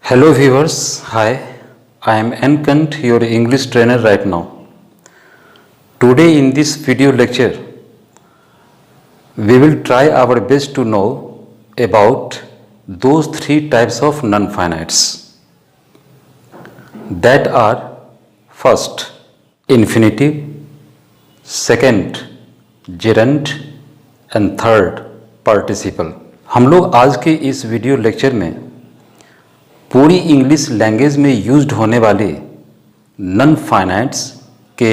Hello viewers, hi, I am N. Kant, your English trainer right now. Today in this video lecture, we will try our best to know about those three types of non-finites. That are first, infinitive, second, gerund and third, participle. हम लोग आज के इस video lecture में पूरी English language में used होने वाले नॉन फाइनाइट्स के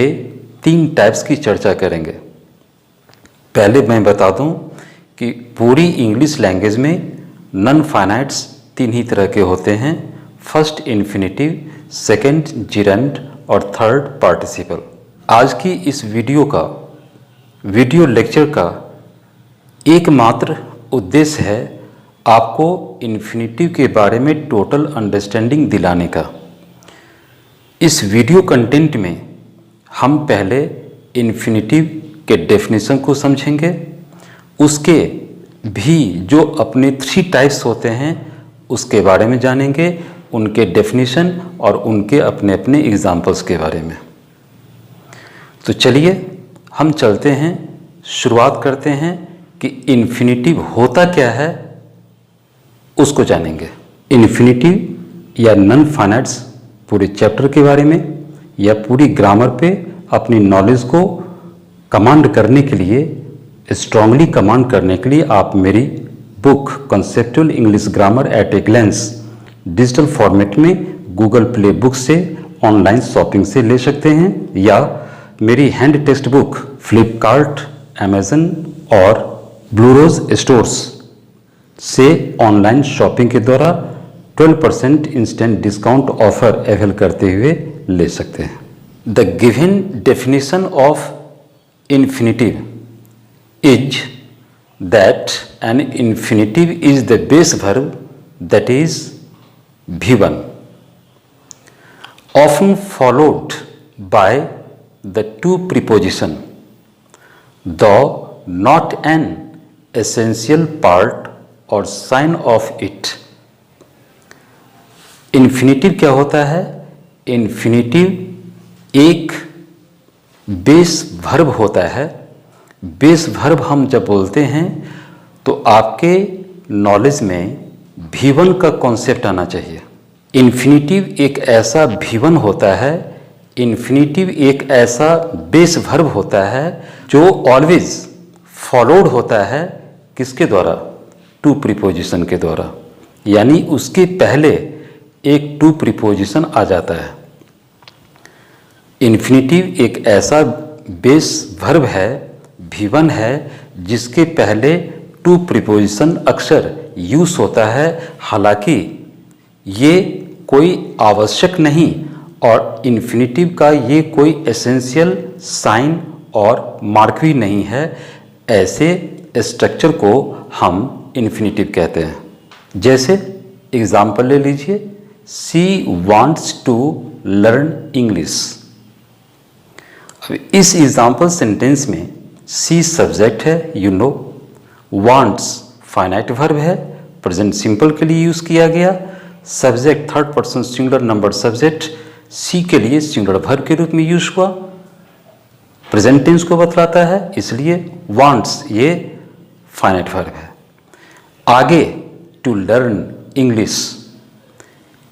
तीन टाइप्स की चर्चा करेंगे। पहले मैं बता दूं कि पूरी इंग्लिश लैंग्वेज में नॉन फाइनाइट्स तीन ही तरह के होते हैं, फर्स्ट इन्फिनिटिव, सेकंड जिरंड और थर्ड पार्टिसिपल। आज की इस वीडियो लेक्चर का एकमात्र उद्देश्य है आपको इन्फिनिटिव के बारे में टोटल अंडरस्टैंडिंग दिलाने का। इस वीडियो कंटेंट में हम पहले इन्फिनिटिव के डेफिनेशन को समझेंगे, उसके भी जो अपने थ्री टाइप्स होते हैं उसके बारे में जानेंगे, उनके डेफिनेशन और उनके अपने अपने एग्जाम्पल्स के बारे में। तो चलिए हम चलते हैं, शुरुआत करते हैं कि इन्फिनिटिव होता क्या है उसको जानेंगे। इन्फिनिटिव या नॉन फाइनाइट्स पूरे चैप्टर के बारे में या पूरी ग्रामर पे अपनी नॉलेज को कमांड करने के लिए, स्ट्रांगली कमांड करने के लिए आप मेरी book conceptual English grammar at a glance digital format में गूगल प्ले बुक से ऑनलाइन शॉपिंग से ले सकते हैं या मेरी hand text book Flipkart, Amazon और ब्लूरोज स्टोर्स से ऑनलाइन शॉपिंग के द्वारा 12% इंस्टेंट डिस्काउंट ऑफर अवेल करते हुए ले सकते हैं। The given definition of infinitive is that an infinitive is the base verb that is V1 often followed by the two preposition, though not an essential part और sign of it. Infinitive क्या होता है? Infinitive एक base verb होता है। Base verb हम जब बोलते हैं तो आपके नॉलेज में V1 का कॉन्सेप्ट आना चाहिए। इन्फिनिटिव एक ऐसा V1 होता है, इन्फिनिटिव एक ऐसा बेस वर्ब होता है जो ऑलवेज फॉलोड होता है किसके द्वारा? टू प्रीपोजिशन के द्वारा, यानी उसके पहले एक टू प्रीपोजिशन आ जाता है। इन्फिनिटिव एक ऐसा बेस वर्ब है, V1 है, जिसके पहले टू प्रीपोजिशन अक्सर यूज होता है। हालांकि ये कोई आवश्यक नहीं और इन्फिनिटिव का ये कोई एसेंशियल साइन और मार्क भी नहीं है। ऐसे स्ट्रक्चर को हम इन्फिनिटिव कहते हैं। जैसे एग्जाम्पल ले लीजिए, she wants to learn English. अब इस एग्जाम्पल सेंटेंस में शी सब्जेक्ट है, you know, wants finite verb है, प्रेजेंट सिंपल के लिए यूज किया गया, subject third person singular number subject she के लिए सिंगुलर वर्ब के रूप में यूज हुआ, प्रेजेंट टेंस को बतलाता है, इसलिए वांट्स ये फाइनाइट वर्ब है। आगे to learn English,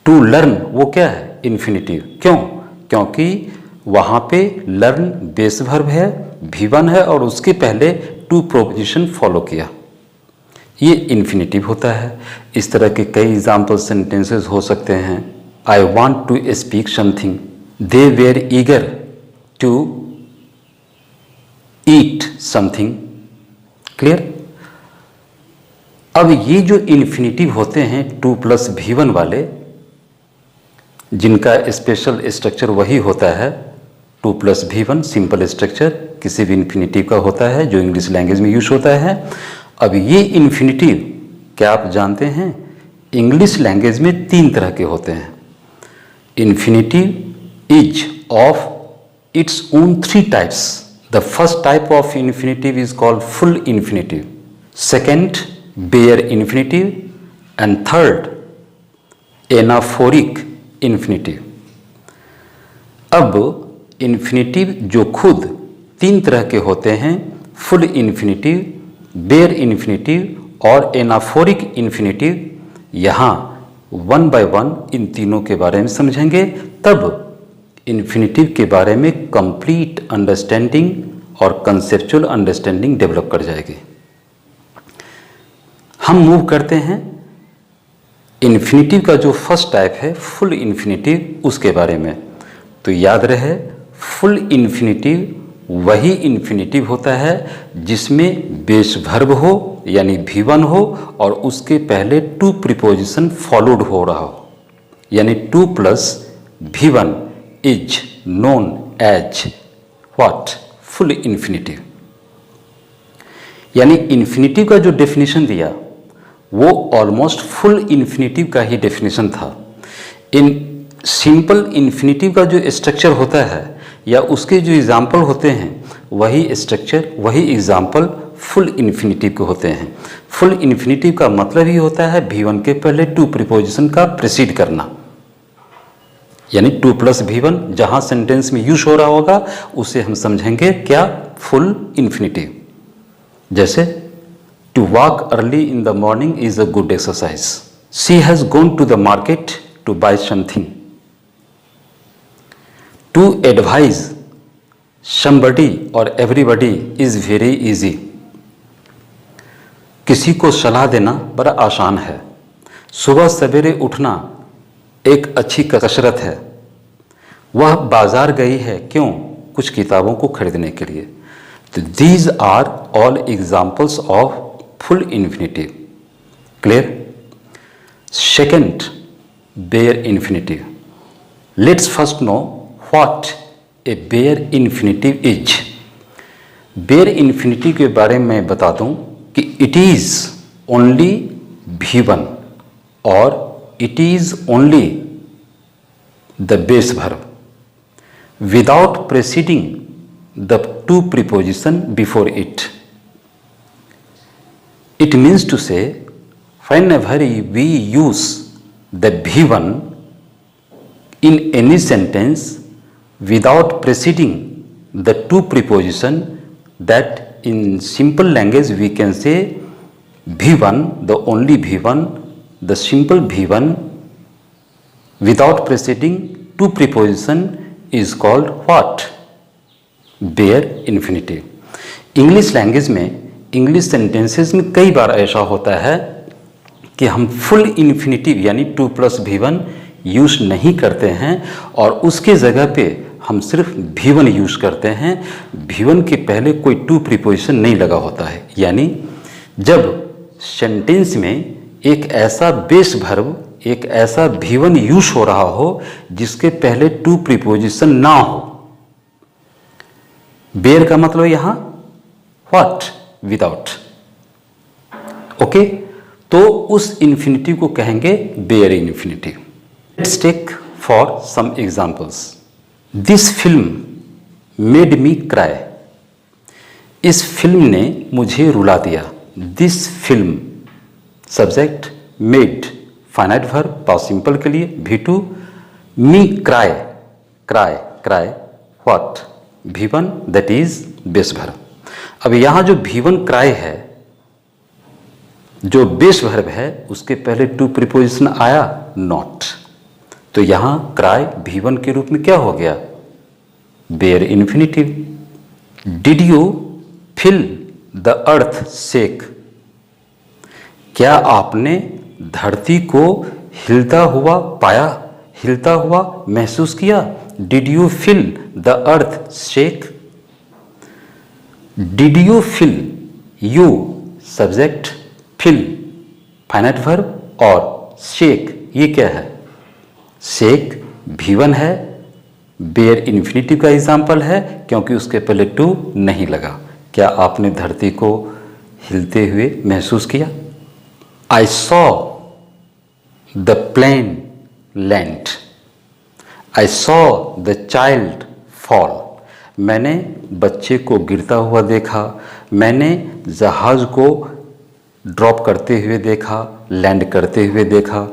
to learn वो क्या है? इन्फिनिटिव। क्यों? क्योंकि वहाँ पे लर्न बेस वर्ब है, V1 है और उसके पहले टू प्रोपोजिशन फॉलो किया, ये इन्फिनिटिव होता है। इस तरह के कई एग्जाम्पल सेंटेंसेस हो सकते हैं। I want to speak something, they were eager to eat something. Clear? अब ये जो इन्फिनिटिव होते हैं 2 + V1 वाले, जिनका स्पेशल स्ट्रक्चर वही होता है 2 + V1 सिंपल स्ट्रक्चर किसी भी इन्फिनिटिव का होता है जो इंग्लिश लैंग्वेज में यूज होता है। अब ये इन्फिनिटिव क्या आप जानते हैं? इंग्लिश लैंग्वेज में तीन तरह के होते हैं। Infinitive is of its own three types. The first type of infinitive is called full infinitive, second bare infinitive and third anaphoric infinitive. अब इन्फिनेटिव जो खुद 3 तरह के होते हैं, फुल इन्फिनेटिव, बेयर इन्फिनेटिव और एनाफोरिक इन्फिनेटिव, यहाँ 1 बाय 1 इन तीनों के बारे में समझेंगे, तब इन्फिनेटिव के बारे में कंप्लीट अंडरस्टैंडिंग और कंसेप्चुअल अंडरस्टैंडिंग डेवलप कर जाएगी। हम मूव करते हैं इन्फिनेटिव का जो फर्स्ट टाइप है फुल इन्फिनेटिव, उसके बारे में। तो याद रहे, फुल इन्फिनेटिव वही इन्फिनेटिव होता है जिसमें बेस वर्ब हो यानी V1 हो और उसके पहले 2 प्रीपोजिशन फॉलोड हो रहा हो, यानी 2 plus V1 is known as what, full infinitive. यानी इन्फिनेटिव का जो डेफिनेशन दिया वो ऑलमोस्ट फुल इन्फिनेटिव का ही डेफिनेशन था। इन सिंपल इन्फिनेटिव का जो स्ट्रक्चर होता है या उसके जो एग्जाम्पल होते हैं वही स्ट्रक्चर, वही एग्जाम्पल फुल इन्फिनेटिव के होते हैं। फुल इन्फिनेटिव का मतलब ही होता है V1 के पहले 2 प्रीपोजिशन का प्रीसीड करना, यानी 2 प्लस V1 जहां सेंटेंस में यूज हो रहा होगा उसे हम समझेंगे क्या, फुल इन्फिनेटिव। जैसे to walk early in the morning is a good exercise, she has gone to the market to buy something, to advise somebody और एवरीबडी इज वेरी इजी, किसी को सलाह देना बड़ा आसान है, सुबह सवेरे उठना एक अच्छी कसरत है, वह बाजार गई है क्यों, कुछ किताबों को खरीदने के लिए। तो these are all examples of full infinitive. Clear? Second, bare infinitive. Let's first know what a bare infinitive is. Bare infinitive के बारे में बता दूं कि इट इज ओनली V1 और it is only the base verb without preceding the 2 preposition before it. It means to say, whenever we use the V1 in any sentence without preceding the 2 preposition, that in simple language we can say V1, the only V1, the simple V1 without preceding 2 preposition is called what? Bare infinitive. English language में, English sentences में कई बार ऐसा होता है कि हम full infinitive यानी 2 plus V1 use नहीं करते हैं और उसके जगह पे हम सिर्फ V1 यूज करते हैं। V1 के पहले कोई 2 प्रीपोजिशन नहीं लगा होता है, यानी जब सेंटेंस में एक ऐसा बेस वर्ब, एक ऐसा V1 यूज हो रहा हो जिसके पहले 2 प्रीपोजिशन ना हो। बेयर का मतलब यहां व्हाट, विदाउट। ओके, तो उस इन्फिनेटिव को कहेंगे bare infinitive. Let's take for some examples. This film made me cry. इस फिल्म ने मुझे रुला दिया। This film, subject, made, finite verb, past simple के लिए V2, me cry, cry, cry what, V1 that is base verb. अब यहां जो V1 क्राई है, जो बेस वर्ब है, उसके पहले 2 प्रीपोजिशन आया नॉट, तो यहां क्राई V1 के रूप में क्या हो गया, bare infinitive. Did you feel the earth shake. क्या आपने धरती को हिलता हुआ पाया, हिलता हुआ महसूस किया। Did you feel the earth shake. Did you feel, you subject, feel finite verb और शेक ये क्या है, शेक V1 है, बेयर इन्फिनेटिव का एग्जाम्पल है क्योंकि उसके पहले 2 नहीं लगा। क्या आपने धरती को हिलते हुए महसूस किया। I saw the plane land. I saw the child fall. मैंने बच्चे को गिरता हुआ देखा, मैंने जहाज को ड्रॉप करते हुए देखा, लैंड करते हुए देखा।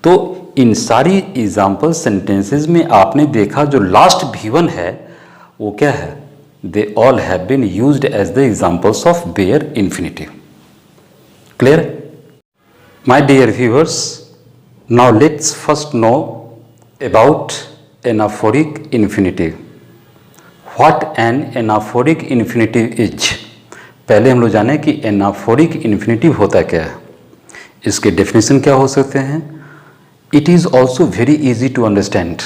तो इन सारी एग्जाम्पल सेंटेंसेस में आपने देखा जो लास्ट V1 है वो क्या है? They all have been used as the examples of bare infinitive. Clear? My dear viewers, now let's first know about anaphoric infinitive. What an anaphoric infinitive is. पहले हम लोग जाने कि एनाफोरिक इन्फिनिटिव होता क्या है, इसके डेफिनेशन क्या हो सकते हैं। It is also very easy to understand.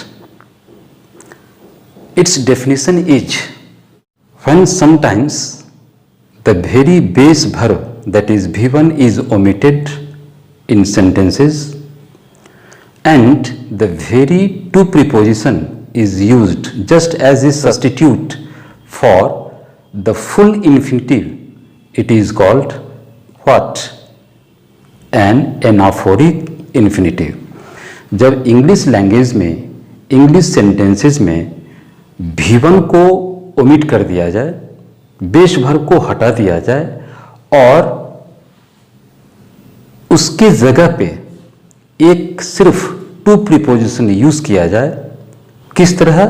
Its definition is when sometimes the very base verb that is V1 is omitted in sentences and the very to preposition is used just as a substitute for the full infinitive. It is called what? An anaphoric infinitive. जब English language में English sentences में V1 को omit कर दिया जाए, base verb को हटा दिया जाए और उसके जगह पे एक सिर्फ टू प्रीपोजिशन यूज किया जाए, किस तरह?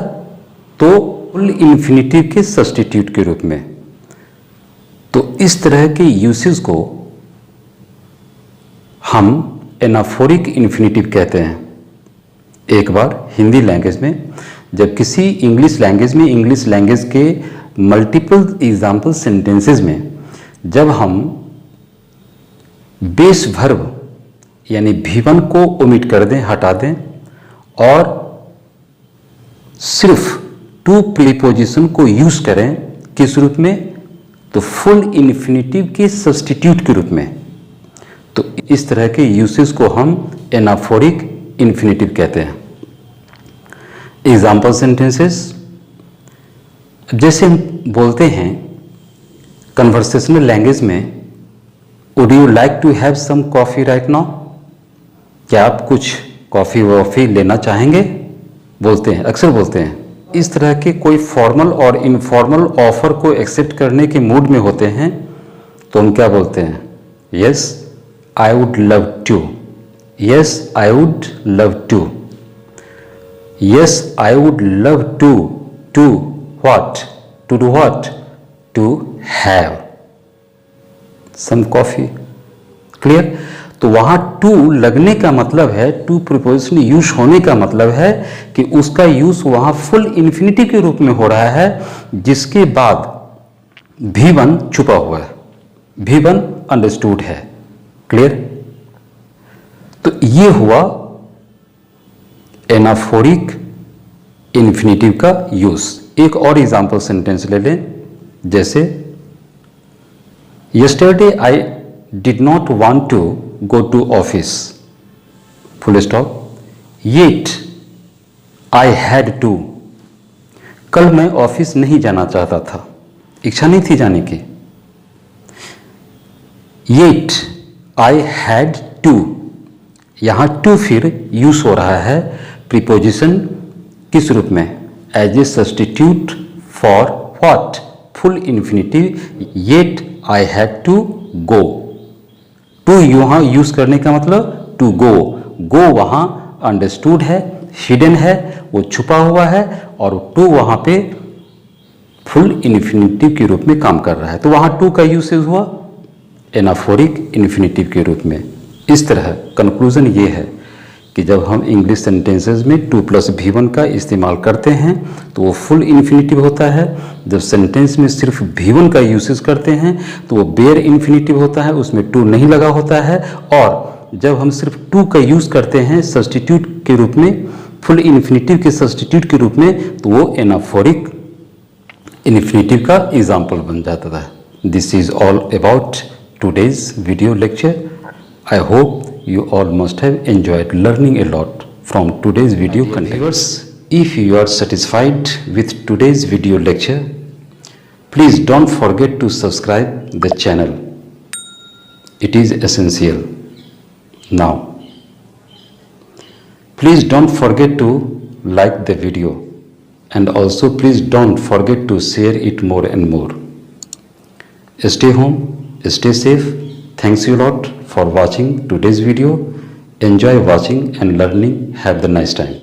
तो फुल इन्फिनिटिव के सब्स्टिट्यूट के रूप में। तो इस तरह के यूसेज को हम एनाफोरिक इन्फिनिटिव कहते हैं। एक बार हिंदी लैंग्वेज में जब किसी इंग्लिश लैंग्वेज के मल्टीपल एग्जाम्पल सेंटेंसेस में जब हम बेस वर्ब यानी V1 को ओमिट कर दें, हटा दें और सिर्फ टू प्रीपोजिशन को यूज करें, किस रूप में? तो फुल इन्फिनिटिव के सब्स्टिट्यूट के रूप में। तो इस तरह के यूसेस को हम एनाफोरिक इन्फिनिटिव कहते हैं। एग्जाम्पल सेंटेंसेस, जैसे हम बोलते हैं कन्वर्सेशनल लैंग्वेज में, would you like to have some coffee right now? क्या आप कुछ कॉफ़ी वॉफ़ी लेना चाहेंगे? बोलते हैं, अक्सर बोलते हैं। इस तरह के कोई फॉर्मल और इनफॉर्मल ऑफर को एक्सेप्ट करने के मूड में होते हैं तो हम क्या बोलते हैं? Yes I would love to, yes I would love to, yes I would love to, to what? To do what? To have some coffee. Clear? तो वहां टू लगने का मतलब है, टू प्रीपोजिशन यूज होने का मतलब है कि उसका यूज वहां फुल इन्फिनिटी के रूप में हो रहा है, जिसके बाद V1 छुपा हुआ है, V1 अंडरस्टूड है। क्लियर? तो ये हुआ एनाफोरिक इन्फिनिटिव का यूज। एक और एग्जांपल सेंटेंस ले लें, जैसे yesterday I did not want to go to office, full stop, yet I had to। कल मैं ऑफिस नहीं जाना चाहता था, इच्छा नहीं थी जाने की। yet I had to, यहां टू फिर यूज हो रहा है प्रीपोजिशन किस रूप में? As a substitute for what? Full infinitive. yet I had to go। To यहां यूज करने का मतलब टू गो। गो वहां अंडरस्टूड है, हिडन है, वो छुपा हुआ है, और टू वहां पे फुल इन्फिनिटिव के रूप में काम कर रहा है। तो वहां टू का यूसेज हुआ एनाफोरिक इन्फिनिटिव के रूप में। इस तरह कंक्लूजन ये है कि जब हम इंग्लिश सेंटेंसेस में टू प्लस V1 का इस्तेमाल करते हैं तो वो फुल इन्फिनिटिव होता है। जब सेंटेंस में सिर्फ V1 का यूसेज करते हैं तो वो बेयर इन्फिनिटिव होता है, उसमें टू नहीं लगा होता है। और जब हम सिर्फ टू का यूज करते हैं सब्स्टिट्यूट के रूप में, फुल इन्फिनिटिव के सब्स्टिट्यूट के रूप में, तो वो एनाफोरिक इन्फिनिटिव का एग्जाम्पल बन जाता है। This is all about today's video lecture. I hope you all must have enjoyed learning a lot from today's video content. Viewers, if you are satisfied with today's video lecture, please don't forget to subscribe the channel. It is essential. Now, please don't forget to like the video, and also please don't forget to share it more and more. Stay home, stay safe. Thanks you a lot for watching today's video. Enjoy watching and learning. Have the nice time.